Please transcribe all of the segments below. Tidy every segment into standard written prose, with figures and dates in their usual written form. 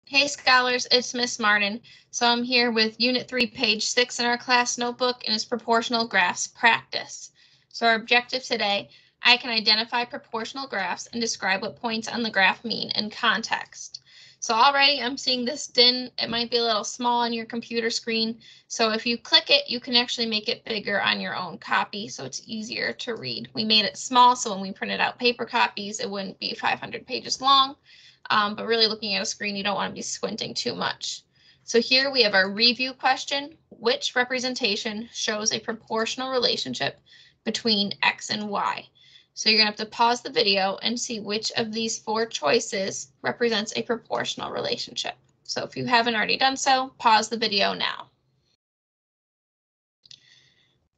Hey scholars, it's Miss Marnon. So I'm here with Unit 3, page 6 in our class notebook, and it's proportional graphs practice. So our objective today, I can identify proportional graphs and describe what points on the graph mean in context. So already I'm seeing this DIN. It might be a little small on your computer screen. So if you click it, you can actually make it bigger on your own copy so it's easier to read. We made it small so when we printed out paper copies, it wouldn't be 500 pages long. But really looking at a screen, you don't want to be squinting too much. So here we have our review question. Which representation shows a proportional relationship between X and Y? So you're going to have to pause the video and see which of these four choices represents a proportional relationship. So if you haven't already done so, pause the video now.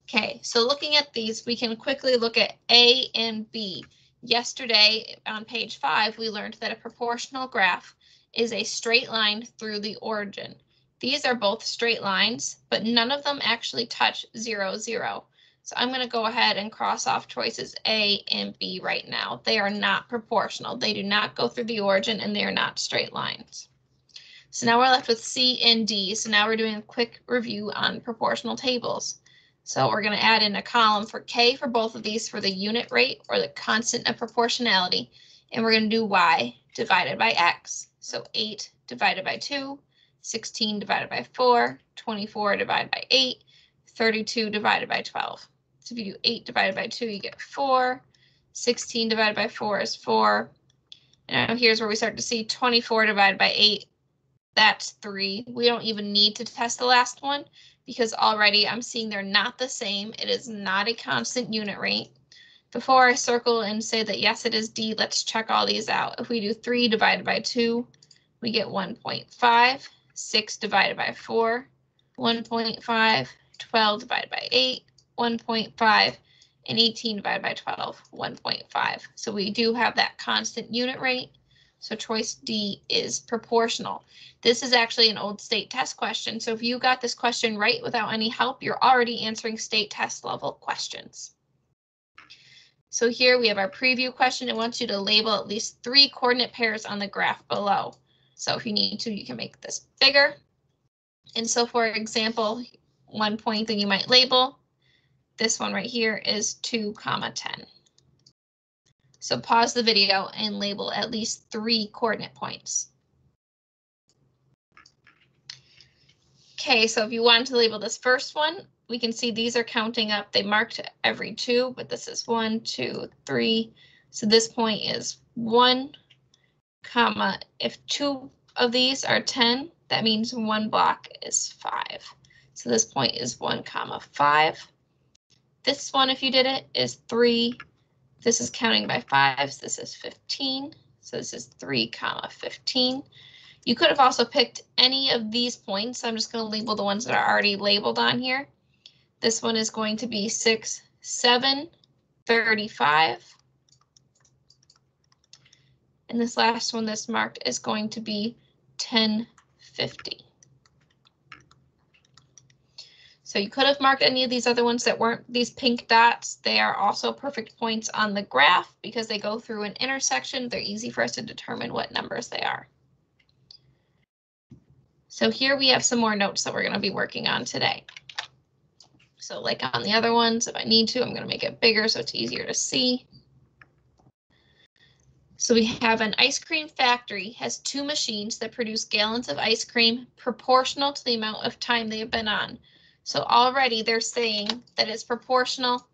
Okay, so looking at these, we can quickly look at A and B. Yesterday on page 5, we learned that a proportional graph is a straight line through the origin. These are both straight lines, but none of them actually touch 0, 0. So I'm going to go ahead and cross off choices A and B right now. They are not proportional. They do not go through the origin and they are not straight lines. So now we're left with C and D. So now we're doing a quick review on proportional tables. So we're going to add in a column for K for both of these for the unit rate or the constant of proportionality. And we're going to do Y divided by X. So 8 divided by 2, 16 divided by 4, 24 divided by 8, 32 divided by 12. So if you do 8 divided by 2, you get 4. 16 divided by 4 is 4. And now here's where we start to see 24 divided by 8. That's 3. We don't even need to test the last one because already I'm seeing they're not the same. It is not a constant unit rate. Before I circle and say that yes, it is D, let's check all these out. If we do 3 divided by 2, we get 1.5. 6 divided by 4, 1.5. 12 divided by 8, 1.5. And 18 divided by 12, 1.5. So we do have that constant unit rate. So choice D is proportional. This is actually an old state test question. So if you got this question right without any help, you're already answering state test level questions. So here we have our preview question. It wants you to label at least 3 coordinate pairs on the graph below. So if you need to, you can make this bigger. And so for example, one point that you might label, this one right here is 2, 10. So pause the video and label at least 3 coordinate points. Okay, so if you wanted to label this first one, we can see these are counting up. They marked every 2, but this is 1, 2, 3. So this point is 1, comma. If 2 of these are 10, that means 1 block is 5. So this point is 1, 5. This one, if you did it, is 3. This is counting by 5s. This is 15. So this is 3, 15. You could have also picked any of these points. I'm just going to label the ones that are already labeled on here. This one is going to be 6, 7, 35. And this last one that's marked is going to be 10, 50. So you could have marked any of these other ones that weren't these pink dots. They are also perfect points on the graph because they go through an intersection. They're easy for us to determine what numbers they are. So here we have some more notes that we're going to be working on today. So like on the other ones, if I need to, I'm going to make it bigger so it's easier to see. So we have an ice cream factory has 2 machines that produce gallons of ice cream proportional to the amount of time they have been on. So already they're saying that it's proportional.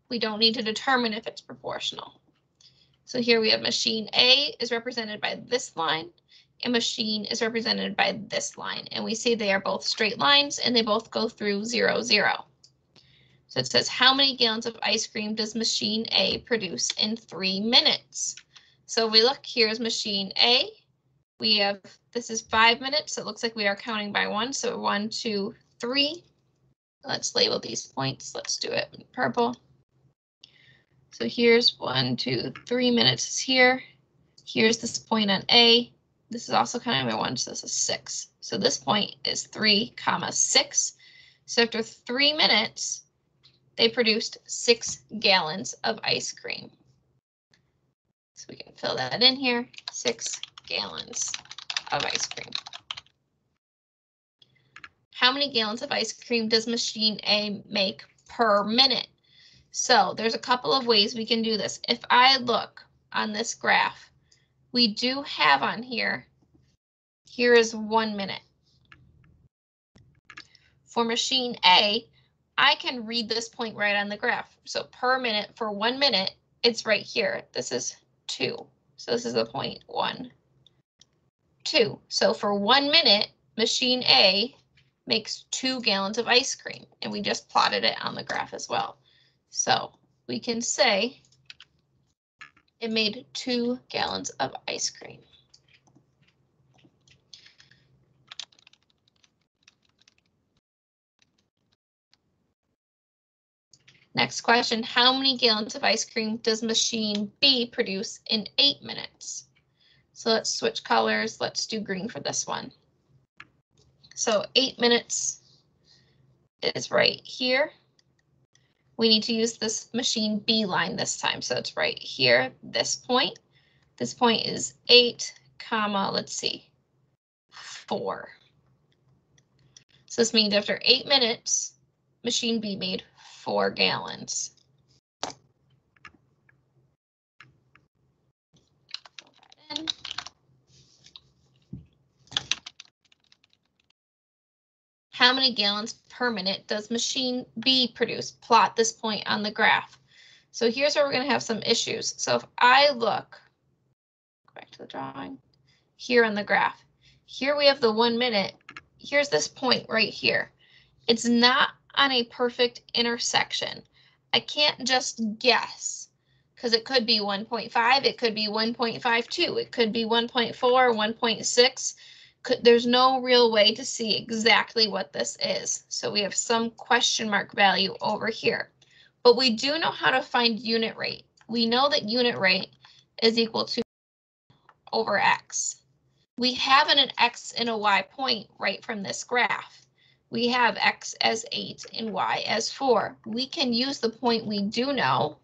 We don't need to determine if it's proportional. So here we have machine A is represented by this line and machine is represented by this line. And we see they are both straight lines and they both go through 0, 0. So it says how many gallons of ice cream does machine A produce in 3 minutes? So we look, here's machine A. We have, this is 5 minutes. So it looks like we are counting by 1. So 1, 2, 3. Let's label these points. Let's do it in purple. So here's 1, 2, 3 minutes is here. Here's this point on A. This is also counting by 1, so this is 6. So this point is 3, 6. So after 3 minutes, they produced 6 gallons of ice cream. So we can fill that in here, 6 gallons. of ice cream. How many gallons of ice cream does machine A make per minute? So there's a couple of ways we can do this. If I look on this graph, we do have on here is 1 minute. For machine A, I can read this point right on the graph. So per minute for 1 minute, it's right here. This is 2. So this is the point 1, 2. So for 1 minute, machine A makes 2 gallons of ice cream, and we just plotted it on the graph as well. So we can say it made 2 gallons of ice cream. Next question, how many gallons of ice cream does machine B produce in 8 minutes? So let's switch colors. Let's do green for this one. So 8 minutes is right here. We need to use this machine B line this time. So it's right here, this point. This point is 8, let's see, 4. So this means after 8 minutes, machine B made 4 gallons. How many gallons per minute does machine B produce? Plot this point on the graph. So here's where we're going to have some issues. So if I look, back to the drawing, here on the graph, here we have the 1 minute. Here's this point right here. It's not on a perfect intersection. I can't just guess because it could be 1.5, it could be 1.52, it could be 1.4, 1.6. There's no real way to see exactly what this is. So we have some question mark value over here. But we do know how to find unit rate. We know that unit rate is equal to over x. We have an x and a y point right from this graph. We have x as 8 and y as 4. We can use the point we do know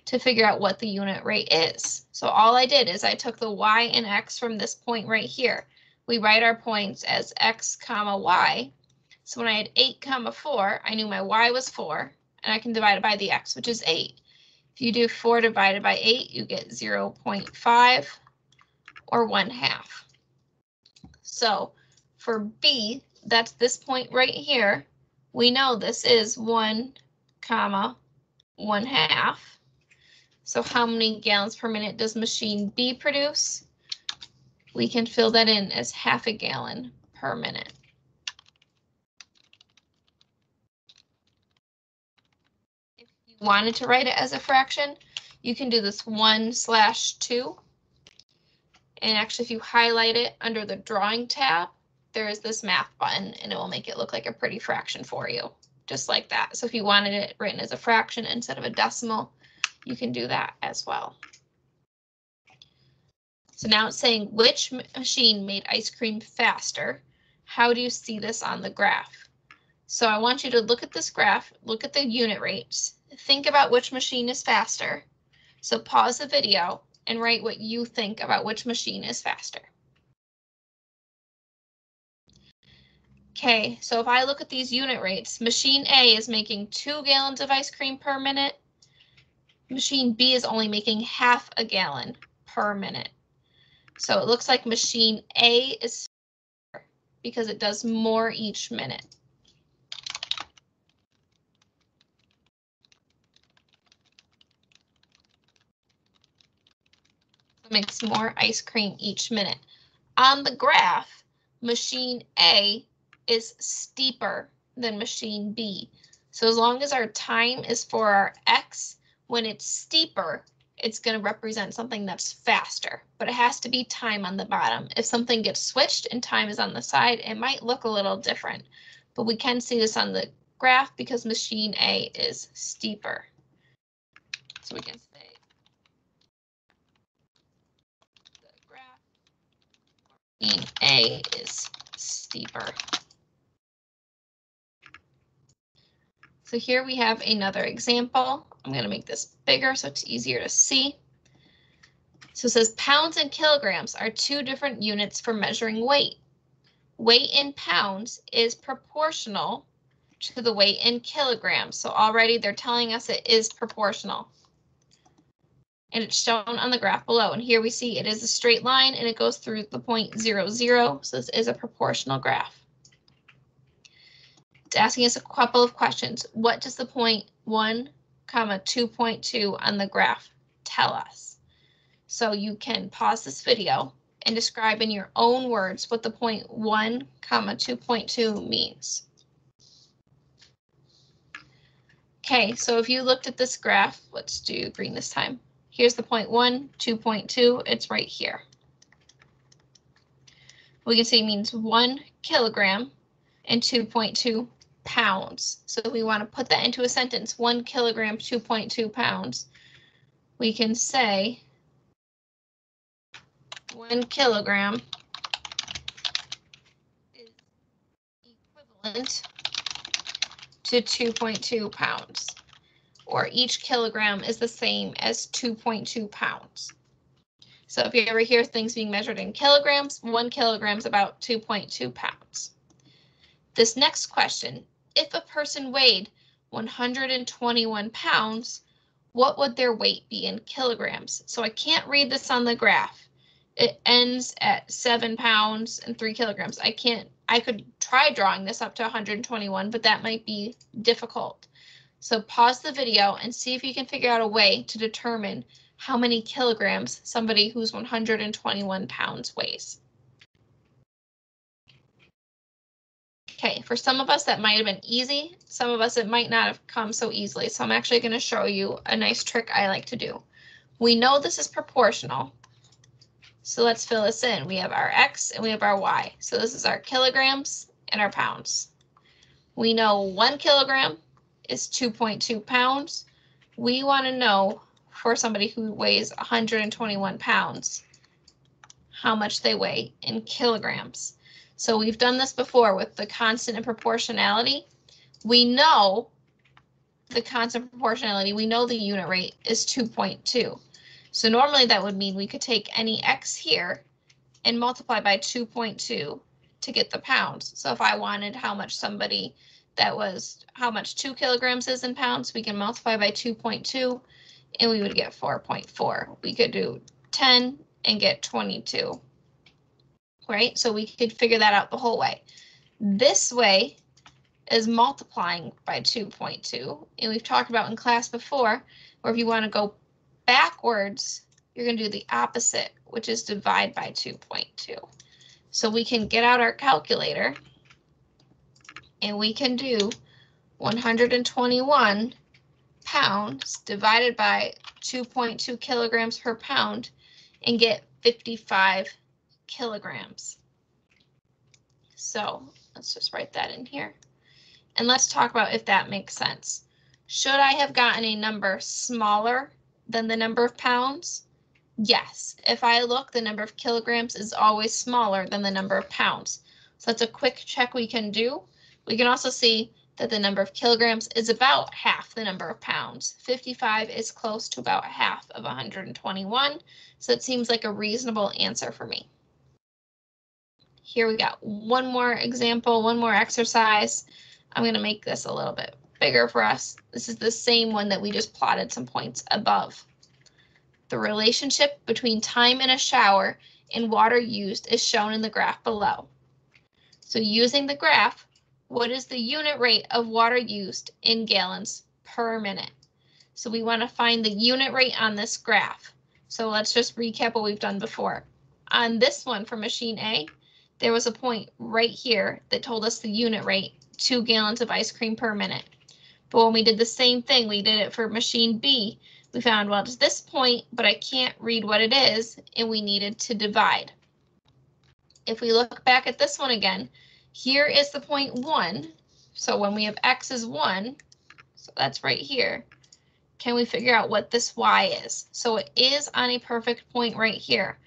to figure out what the unit rate is. So all I did is I took the y and x from this point right here. We write our points as x, y. So when I had 8, 4, I knew my y was 4, and I can divide it by the x, which is 8. If you do 4 divided by 8, you get 0.5 or 1/2. So for B, that's this point right here. We know this is 1, 1/2. So how many gallons per minute does machine B produce? We can fill that in as 1/2 gallon per minute. If you wanted to write it as a fraction, you can do this 1/2. And actually, if you highlight it under the drawing tab, there is this math button, and it will make it look like a pretty fraction for you, just like that. So if you wanted it written as a fraction instead of a decimal, you can do that as well. So now it's saying which machine made ice cream faster. How do you see this on the graph? So I want you to look at this graph, look at the unit rates, think about which machine is faster. So pause the video and write what you think about which machine is faster. Okay, so if I look at these unit rates, machine A is making 2 gallons of ice cream per minute. Machine B is only making 1/2 gallon per minute. So it looks like machine A is faster because it does more each minute. It makes more ice cream each minute. On the graph, machine A is steeper than machine B. So as long as our time is for our x, when it's steeper, it's going to represent something that's faster, but it has to be time on the bottom. If something gets switched and time is on the side, it might look a little different, but we can see this on the graph because machine A is steeper. So we can say the graph, machine A is steeper. So here we have another example. I'm going to make this bigger so it's easier to see. So it says pounds and kilograms are two different units for measuring weight. Weight in pounds is proportional to the weight in kilograms. So already they're telling us it is proportional. And it's shown on the graph below. And here we see it is a straight line and it goes through the point 0, 0. So this is a proportional graph. It's asking us a couple of questions. What does the point 1, 2.2 on the graph tell us? So you can pause this video and describe in your own words what the point 1, 2.2 means. Okay, so if you looked at this graph, let's do green this time. Here's the point 1, 2.2, it's right here. We can see it means 1 kilogram and 2.2 pounds. So we want to put that into a sentence, 1 kilogram, 2.2 pounds. We can say 1 kilogram is equivalent to 2.2 pounds, or each kilogram is the same as 2.2 pounds. So if you ever hear things being measured in kilograms, 1 kilogram is about 2.2 pounds. This next question, if a person weighed 121 pounds, what would their weight be in kilograms? So I can't read this on the graph. It ends at 7 pounds and 3 kilograms. I could try drawing this up to 121, but that might be difficult. So pause the video and see if you can figure out a way to determine how many kilograms somebody who's 121 pounds weighs. Okay, for some of us that might have been easy. Some of us it might not have come so easily. So I'm actually going to show you a nice trick I like to do. We know this is proportional. So let's fill this in. We have our X and we have our Y. So this is our kilograms and our pounds. We know 1 kilogram is 2.2 pounds. We want to know for somebody who weighs 121 pounds, how much they weigh in kilograms. So we've done this before with the constant and proportionality. We know the constant proportionality. We know the unit rate is 2.2. So normally that would mean we could take any X here and multiply by 2.2 to get the pounds. So if I wanted how much 2 kilograms is in pounds, we can multiply by 2.2 and we would get 4.4. We could do 10 and get 22, right? So we could figure that out the whole way. This way is multiplying by 2.2. And we've talked about in class before, where if you want to go backwards, you're going to do the opposite, which is divide by 2.2. So we can get out our calculator and we can do 121 pounds divided by 2.2 kilograms per pound and get 55 kilograms. So let's just write that in here. And let's talk about if that makes sense. Should I have gotten a number smaller than the number of pounds? Yes. If I look, the number of kilograms is always smaller than the number of pounds. So that's a quick check we can do. We can also see that the number of kilograms is about half the number of pounds. 55 is close to about half of 121. So it seems like a reasonable answer for me. Here we got one more example, one more exercise. I'm going to make this a little bit bigger for us. This is the same one that we just plotted some points above. The relationship between time in a shower and water used is shown in the graph below. So using the graph, what is the unit rate of water used in gallons per minute? So we want to find the unit rate on this graph. So let's just recap what we've done before. On this one for machine A, there was a point right here that told us the unit rate, 2 gallons of ice cream per minute. But when we did the same thing, we did it for machine B, we found, well, it's this point, but I can't read what it is, and we needed to divide. If we look back at this one again, here is the point 1. So when we have X is 1, so that's right here, can we figure out what this Y is? So it is on a perfect point right here.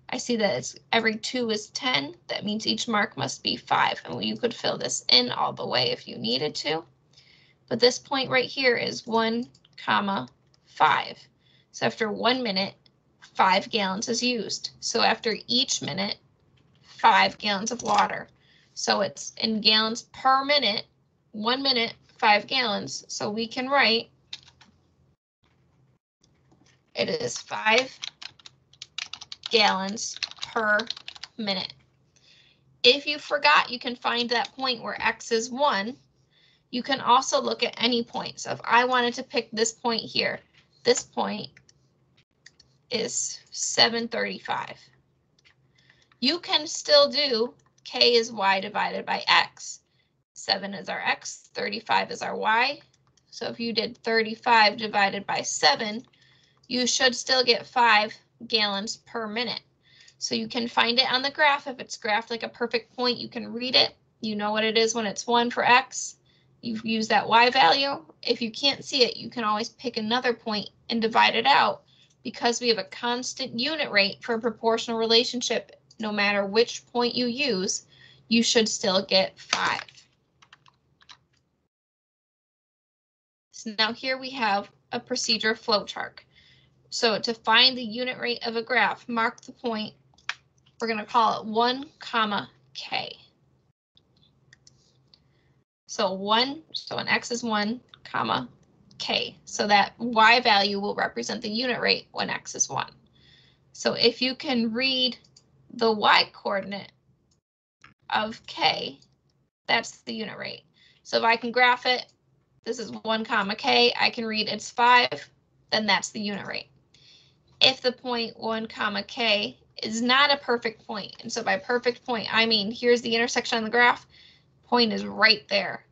I see that it's every 2 is 10. That means each mark must be 5. And you could fill this in all the way if you needed to. But this point right here is 1, 5. So after 1 minute, 5 gallons is used. So after each minute, 5 gallons of water. So it's in gallons per minute, 1 minute, 5 gallons. So we can write it is 5 gallons per minute. If you forgot, you can find that point where X is 1. You can also look at any point. So if I wanted to pick this point here, this point is 735. You can still do K is Y divided by X. 7 is our X, 35 is our Y. So if you did 35 divided by 7, you should still get 5 gallons per minute. So you can find it on the graph. If it's graphed like a perfect point, you can read it. You know what it is when it's 1 for X. You use that Y value. If you can't see it, you can always pick another point and divide it out. Because we have a constant unit rate for a proportional relationship, no matter which point you use, you should still get 5. So now here we have a procedure flowchart. So to find the unit rate of a graph, mark the point. We're going to call it 1, K. So when X is 1, K. So that Y value will represent the unit rate when X is 1. So if you can read the Y coordinate of K, that's the unit rate. So if I can graph it, this is 1, K, I can read it's 5, then that's the unit rate. If the point 1, K is not a perfect point, and so by perfect point, I mean here's the intersection on the graph, point is right there.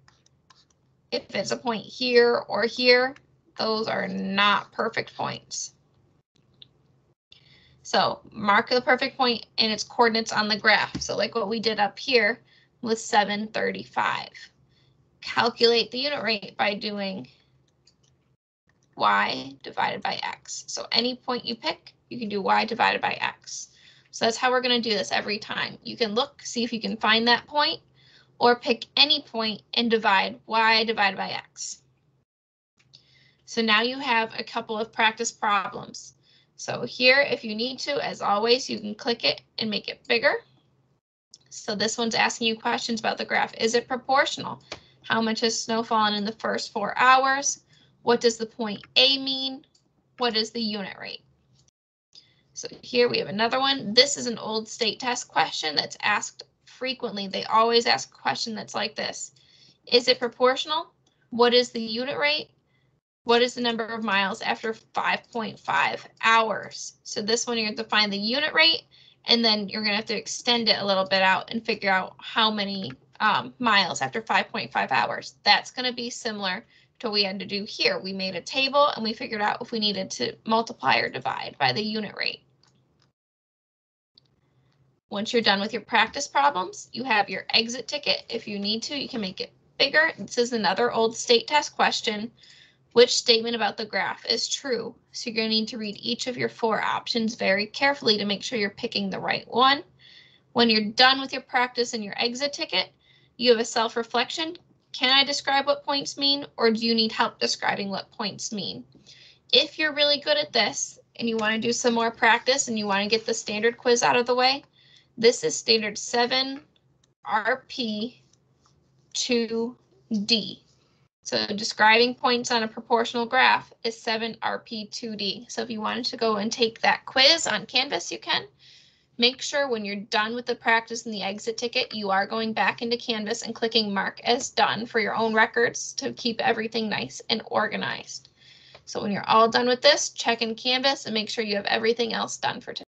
If it's a point here or here, those are not perfect points. So mark the perfect point and its coordinates on the graph. So like what we did up here with 735. Calculate the unit rate by doing Y divided by X. So any point you pick, you can do Y divided by X. So that's how we're going to do this every time. You can look, see if you can find that point, or pick any point and divide Y divided by X. So now you have a couple of practice problems. So here, if you need to, as always, you can click it and make it bigger. So this one's asking you questions about the graph. Is it proportional? How much has snow fallen in the first 4 hours? What does the point A mean? What is the unit rate? So here we have another one. This is an old state test question that's asked frequently. They always ask a question that's like this. Is it proportional? What is the unit rate? What is the number of miles after 5.5 hours? So this one you're going to find the unit rate, and then you're going to have to extend it a little bit out and figure out how many miles after 5.5 hours. That's going to be similar to what we had to do here. We made a table and we figured out if we needed to multiply or divide by the unit rate. Once you're done with your practice problems, you have your exit ticket. If you need to, you can make it bigger. This is another old state test question. Which statement about the graph is true? So you're going to need to read each of your 4 options very carefully to make sure you're picking the right one. When you're done with your practice and your exit ticket, you have a self-reflection. Can I describe what points mean, or do you need help describing what points mean? If you're really good at this and you want to do some more practice and you want to get the standard quiz out of the way, this is standard 7 RP 2D. So describing points on a proportional graph is 7 RP 2D. So if you wanted to go and take that quiz on Canvas, you can. Make sure when you're done with the practice and the exit ticket, you are going back into Canvas and clicking mark as done for your own records to keep everything nice and organized. So when you're all done with this, check in Canvas and make sure you have everything else done for today.